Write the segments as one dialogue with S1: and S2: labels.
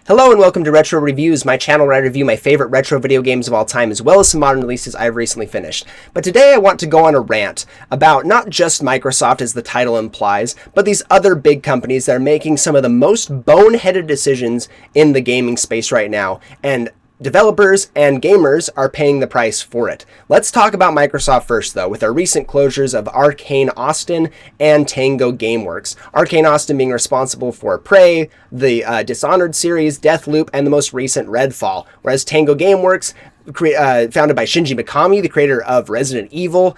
S1: Hello and welcome to Retro Reviews, my channel where I review my favorite retro video games of all time, as well as some modern releases I've recently finished. But today I want to go on a rant about not just Microsoft, as the title implies, but these other big companies that are making some of the most boneheaded decisions in the gaming space right now, and developers and gamers are paying the price for it. Let's talk about Microsoft first, though, with our recent closures of Arkane Austin and Tengo Gameworks. Arkane Austin being responsible for Prey, the Dishonored series, Deathloop, and the most recent Redfall, whereas Tengo Gameworks, founded by Shinji Mikami, the creator of Resident Evil,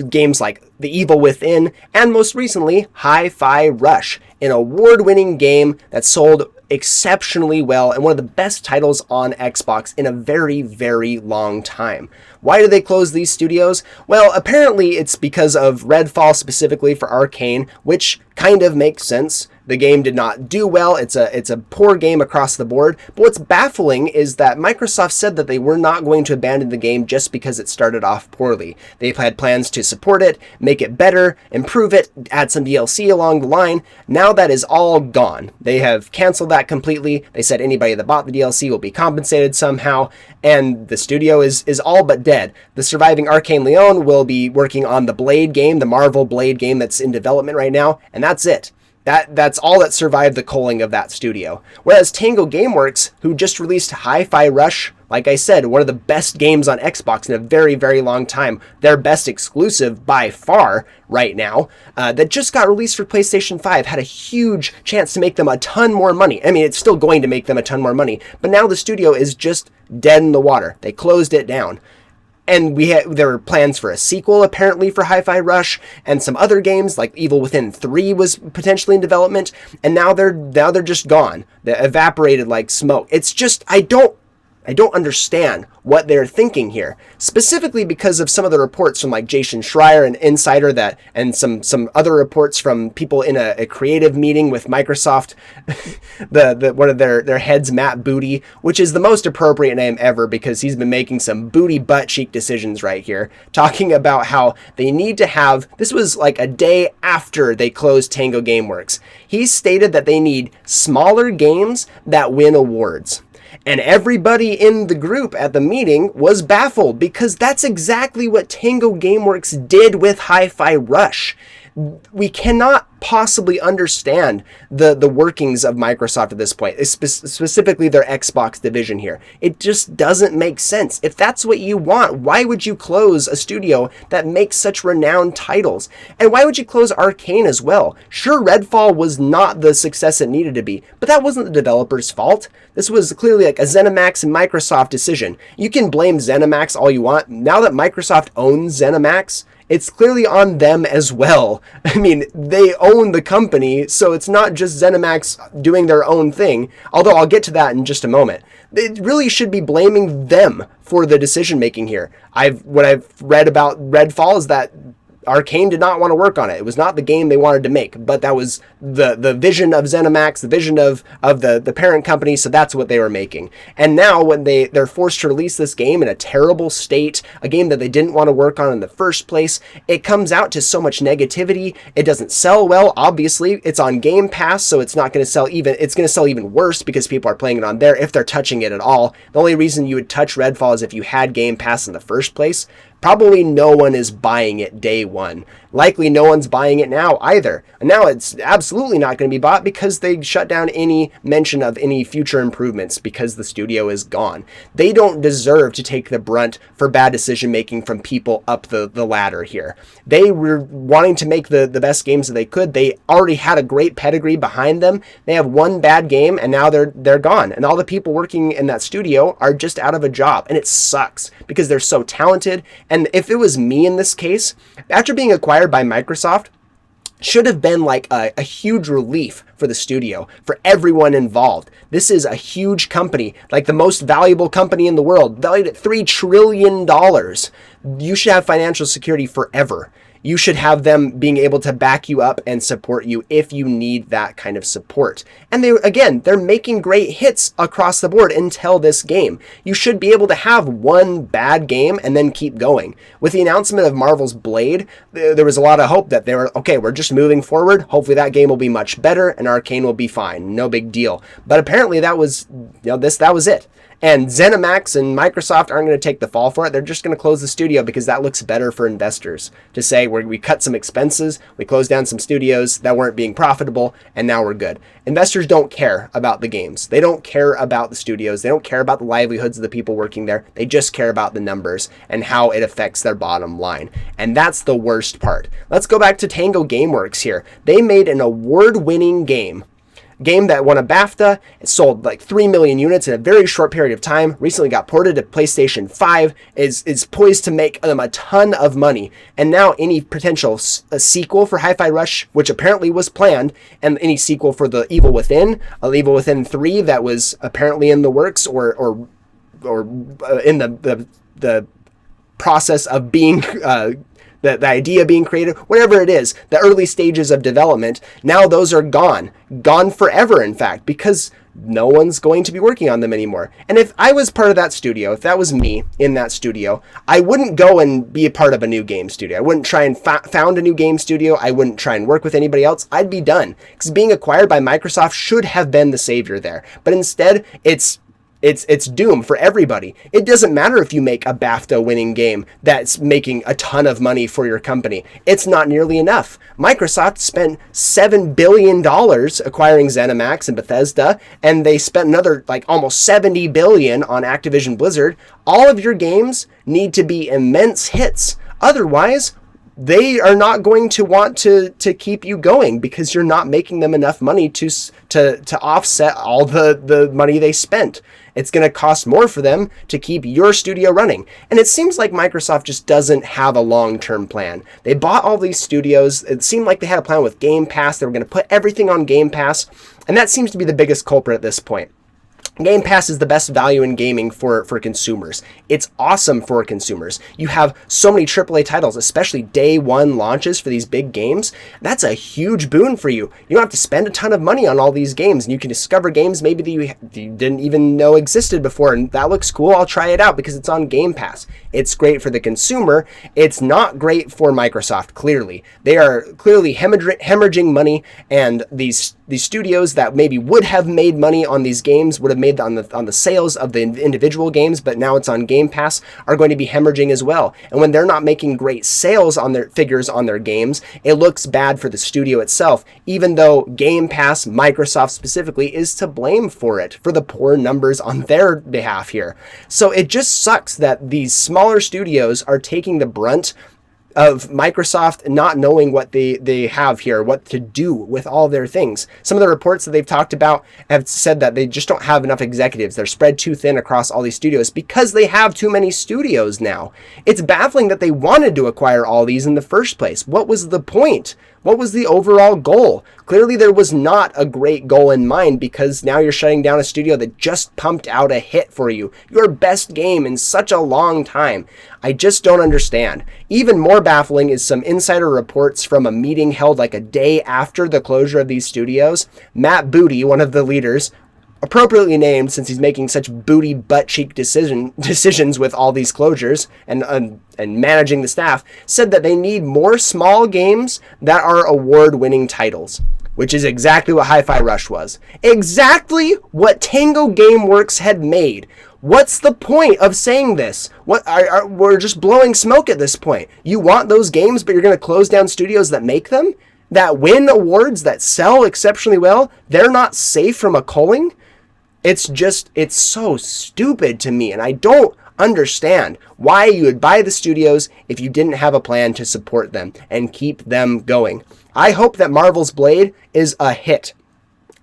S1: games like The Evil Within, and most recently, Hi-Fi Rush, an award-winning game that sold exceptionally well and one of the best titles on Xbox in a very, very long time. Why do they close these studios? Well, apparently it's because of Redfall specifically for Arkane, which kind of makes sense. The game did not do well. It's a poor game across the board. But what's baffling is that Microsoft said that they were not going to abandon the game just because it started off poorly. They've had plans to support it, make it better, improve it, add some DLC along the line. Now that is all gone. They have canceled that completely. They said anybody that bought the DLC will be compensated somehow, and the studio is all but dead. The surviving Arkane Leon will be working on the Blade game, the Marvel Blade game that's in development right now, and that's it. That's all that survived the culling of that studio. Whereas Tengo Gameworks, who just released Hi-Fi Rush, like I said, one of the best games on Xbox in a very, very long time, their best exclusive by far right now, that just got released for PlayStation 5, had a huge chance to make them a ton more money. I mean, it's still going to make them a ton more money, but now the studio is just dead in the water. They closed it down. And there were plans for a sequel, apparently, for Hi-Fi Rush, and some other games, like Evil Within 3 was potentially in development, and now they're just gone. They're evaporated like smoke. It's just, I don't understand what they're thinking here, specifically because of some of the reports from like Jason Schreier, an insider, that, and some other reports from people in a creative meeting with Microsoft, one of their heads, Matt Booty, which is the most appropriate name ever because he's been making some booty butt cheek decisions right here, talking about how they need to have, this was like a day after they closed Tengo Gameworks. He stated that they need smaller games that win awards. And everybody in the group at the meeting was baffled because that's exactly what Tengo Gameworks did with Hi-Fi Rush. We cannot possibly understand the workings of Microsoft at this point, specifically their Xbox division here. It just doesn't make sense. If that's what you want, why would you close a studio that makes such renowned titles? And why would you close Arkane as well? Sure, Redfall was not the success it needed to be, but that wasn't the developer's fault. This was clearly like a ZeniMax and Microsoft decision. You can blame ZeniMax all you want. Now that Microsoft owns ZeniMax, it's clearly on them as well. I mean, they own the company, so it's not just ZeniMax doing their own thing, although I'll get to that in just a moment. It really should be blaming them for the decision making here. What I've read about Redfall is that Arkane did not want to work on it. It was not the game they wanted to make, but that was the vision of ZeniMax, the vision of the parent company, so that's what they were making. And now when they're forced to release this game in a terrible state, a game that they didn't want to work on in the first place, it comes out to so much negativity. It doesn't sell well, obviously. It's on Game Pass, so it's not going to sell it's going to sell even worse because people are playing it on there if they're touching it at all. The only reason you would touch Redfall is if you had Game Pass in the first place. Probably no one is buying it day one. Likely no one's buying it now either. And now it's absolutely not going to be bought because they shut down any mention of any future improvements because the studio is gone. They don't deserve to take the brunt for bad decision making from people up the ladder here. They were wanting to make the best games that they could. They already had a great pedigree behind them. They have one bad game and now they're gone. And all the people working in that studio are just out of a job. And it sucks because they're so talented. And if it was me in this case, after being acquired by Microsoft, should have been like a huge relief for the studio, for everyone involved. This is a huge company, like the most valuable company in the world, valued at $3 trillion. You should have financial security forever. you should have them being able to back you up and support you if you need that kind of support. And they're making great hits across the board until this game. You should be able to have one bad game and then keep going. With the announcement of Marvel's Blade, there was a lot of hope that they were, okay, we're just moving forward. Hopefully that game will be much better and Arkane will be fine. No big deal. But apparently that was it. And ZeniMax and Microsoft aren't going to take the fall for it. They're just going to close the studio because that looks better for investors. To say we cut some expenses, we closed down some studios that weren't being profitable, and now we're good. Investors don't care about the games. They don't care about the studios. They don't care about the livelihoods of the people working there. They just care about the numbers and how it affects their bottom line. And that's the worst part. Let's go back to Tengo Gameworks here. They made an award-winning game that won a BAFTA. It sold like 3 million units in a very short period of time, recently got ported to PlayStation 5, is poised to make them a ton of money. And now any potential sequel for Hi-Fi Rush, which apparently was planned, and any sequel for the Evil Within 3 that was apparently in the works or in the process of being the idea being created, whatever it is, the early stages of development, now those are gone forever, in fact, because no one's going to be working on them anymore. And if I was part of that studio, if that was me in that studio, I wouldn't go and be a part of a new game studio. I wouldn't try and found a new game studio. I wouldn't try and work with anybody else. I'd be done, because being acquired by Microsoft should have been the savior there. But instead, it's doom for everybody. It doesn't matter if you make a BAFTA winning game that's making a ton of money for your company. It's not nearly enough. Microsoft spent $7 billion acquiring ZeniMax and Bethesda, and they spent another like almost $70 billion on Activision Blizzard. All of your games need to be immense hits. Otherwise, they are not going to want to keep you going because you're not making them enough money to offset all the money they spent. It's going to cost more for them to keep your studio running. And it seems like Microsoft just doesn't have a long-term plan. They bought all these studios. It seemed like they had a plan with Game Pass. They were going to put everything on Game Pass. And that seems to be the biggest culprit at this point. Game Pass is the best value in gaming for consumers. It's awesome for consumers. You have so many AAA titles, especially day one launches for these big games. That's a huge boon for you. You don't have to spend a ton of money on all these games, and you can discover games maybe that you didn't even know existed before, and that looks cool. I'll try it out because it's on Game Pass. It's great for the consumer. It's not great for Microsoft, clearly. They are clearly hemorrhaging money, and these studios that maybe would have made money on these games, would have made on the sales of the individual games, but now it's on Game Pass, are going to be hemorrhaging as well. And when they're not making great sales on their figures on their games, it looks bad for the studio itself, even though Game Pass, Microsoft specifically, is to blame for it, for the poor numbers on their behalf here. So it just sucks that these smaller studios are taking the brunt of Microsoft not knowing what they have here, what to do with all their things. Some of the reports that they've talked about have said that they just don't have enough executives. They're spread too thin across all these studios because they have too many studios now. It's baffling that they wanted to acquire all these in the first place. What was the point? What was the overall goal? Clearly there was not a great goal in mind, because now you're shutting down a studio that just pumped out a hit for you. Your best game in such a long time. I just don't understand. Even more baffling is some insider reports from a meeting held like a day after the closure of these studios. Matt Booty, one of the leaders, appropriately named since he's making such booty butt cheek decisions with all these closures and managing the staff, said that they need more small games that are award-winning titles, which is exactly what Hi-Fi Rush was. Exactly what Tengo Gameworks had made. What's the point of saying this? We're just blowing smoke at this point. You want those games, but you're going to close down studios that make them, that win awards, that sell exceptionally well? They're not safe from a culling? It's so stupid to me, and I don't understand why you would buy the studios if you didn't have a plan to support them and keep them going. I hope that Marvel's Blade is a hit.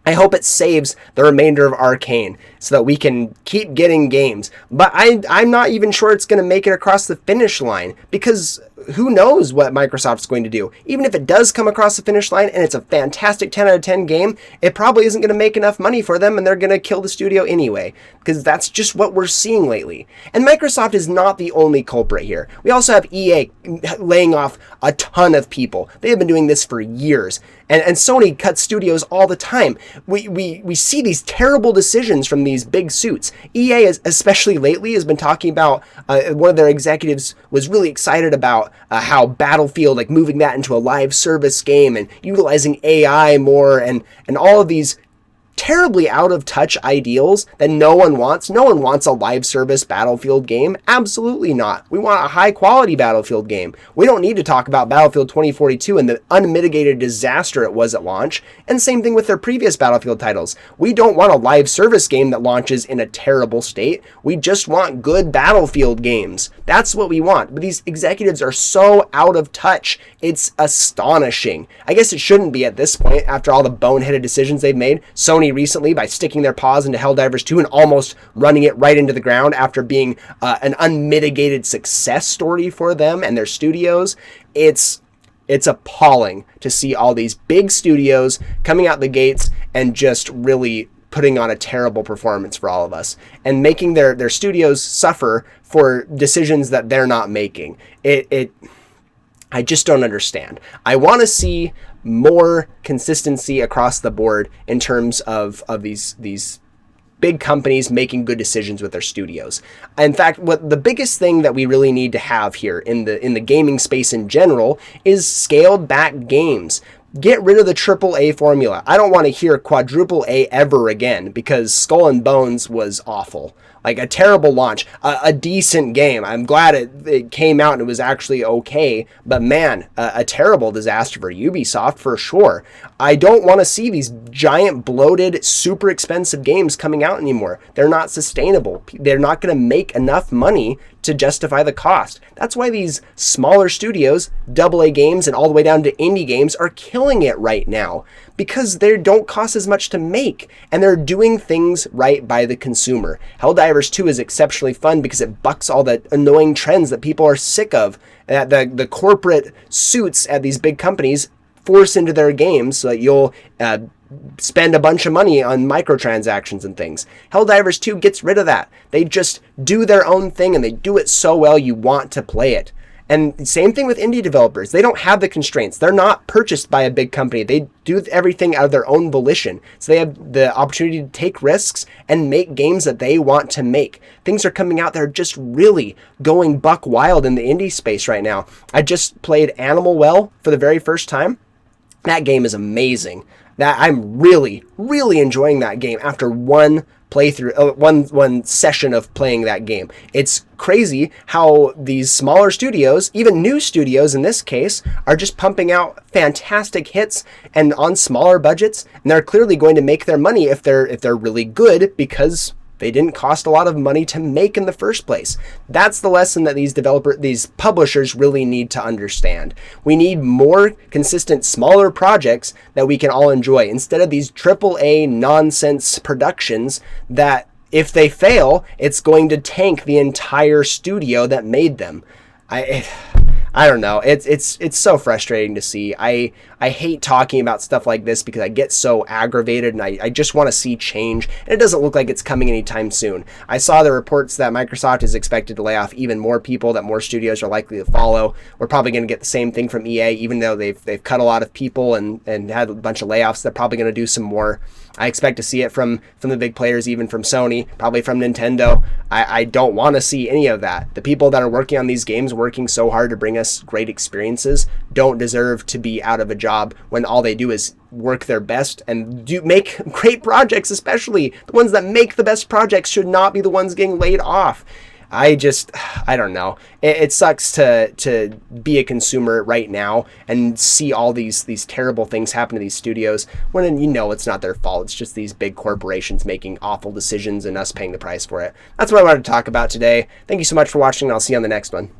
S1: I hope it saves the remainder of Arkane so that we can keep getting games. But I'm not even sure it's going to make it across the finish line, because who knows what Microsoft's going to do. Even if it does come across the finish line and it's a fantastic 10 out of 10 game, it probably isn't going to make enough money for them, and they're going to kill the studio anyway, because that's just what we're seeing lately. And Microsoft is not the only culprit here. We also have EA laying off a ton of people. They have been doing this for years. And Sony cuts studios all the time. We see these terrible decisions from these big suits. EA, especially lately, has been talking about, one of their executives was really excited about how Battlefield, like moving that into a live service game and utilizing AI more, and all of these terribly out of touch ideals that no one wants. No one wants a live service Battlefield game. Absolutely not. We want a high quality Battlefield game. We don't need to talk about Battlefield 2042 and the unmitigated disaster it was at launch. And same thing with their previous Battlefield titles. We don't want a live service game that launches in a terrible state. We just want good Battlefield games. That's what we want. But these executives are so out of touch. It's astonishing. I guess it shouldn't be at this point after all the boneheaded decisions they've made. Sony recently, by sticking their paws into Helldivers 2 and almost running it right into the ground after being an unmitigated success story for them and their studios. It's appalling to see all these big studios coming out the gates and just really putting on a terrible performance for all of us and making their studios suffer for decisions that they're not making. I just don't understand. I want to see more consistency across the board in terms of these big companies making good decisions with their studios. In fact, what the biggest thing that we really need to have here in the gaming space in general is scaled back games. Get rid of the AAA formula. I don't want to hear quadruple A ever again, because Skull and Bones was awful. Like a terrible launch, a decent game. I'm glad it came out and it was actually okay, but man, a terrible disaster for Ubisoft for sure. I don't want to see these giant, bloated, super expensive games coming out anymore. They're not sustainable. They're not going to make enough money to justify the cost. That's why these smaller studios, AA games and all the way down to indie games, are killing it right now, because they don't cost as much to make and they're doing things right by the consumer. Helldivers 2 is exceptionally fun because it bucks all the annoying trends that people are sick of, that the corporate suits at these big companies force into their games so that you'll spend a bunch of money on microtransactions and things. Helldivers 2 gets rid of that. They just do their own thing and they do it so well you want to play it. And same thing with indie developers. They don't have the constraints. They're not purchased by a big company. They do everything out of their own volition. So they have the opportunity to take risks and make games that they want to make. Things are coming out that are just really going buck wild in the indie space right now. I just played Animal Well for the very first time. That game is amazing. I'm really, really enjoying that game after one playthrough, one session of playing that game. It's crazy how these smaller studios, even new studios in this case, are just pumping out fantastic hits and on smaller budgets, and they're clearly going to make their money if they're really good, because they didn't cost a lot of money to make in the first place. That's the lesson that these publishers really need to understand. We need more consistent, smaller projects that we can all enjoy, instead of these AAA nonsense productions that, if they fail, it's going to tank the entire studio that made them. I don't know. It's so frustrating to see. I hate talking about stuff like this because I get so aggravated, and I just want to see change. And it doesn't look like it's coming anytime soon. I saw the reports that Microsoft is expected to lay off even more people, that more studios are likely to follow. We're probably going to get the same thing from EA, even though they've cut a lot of people and had a bunch of layoffs. They're probably going to do some more. I expect to see it from the big players, even from Sony, probably from Nintendo. I don't want to see any of that. The people that are working on these games, working so hard to bring us great experiences, don't deserve to be out of a job when all they do is work their best and make great projects. Especially the ones that make the best projects should not be the ones getting laid off. I don't know. It sucks to be a consumer right now and see all these terrible things happen to these studios when it's not their fault. It's just these big corporations making awful decisions and us paying the price for it. That's what I wanted to talk about today. Thank you so much for watching, and I'll see you on the next one.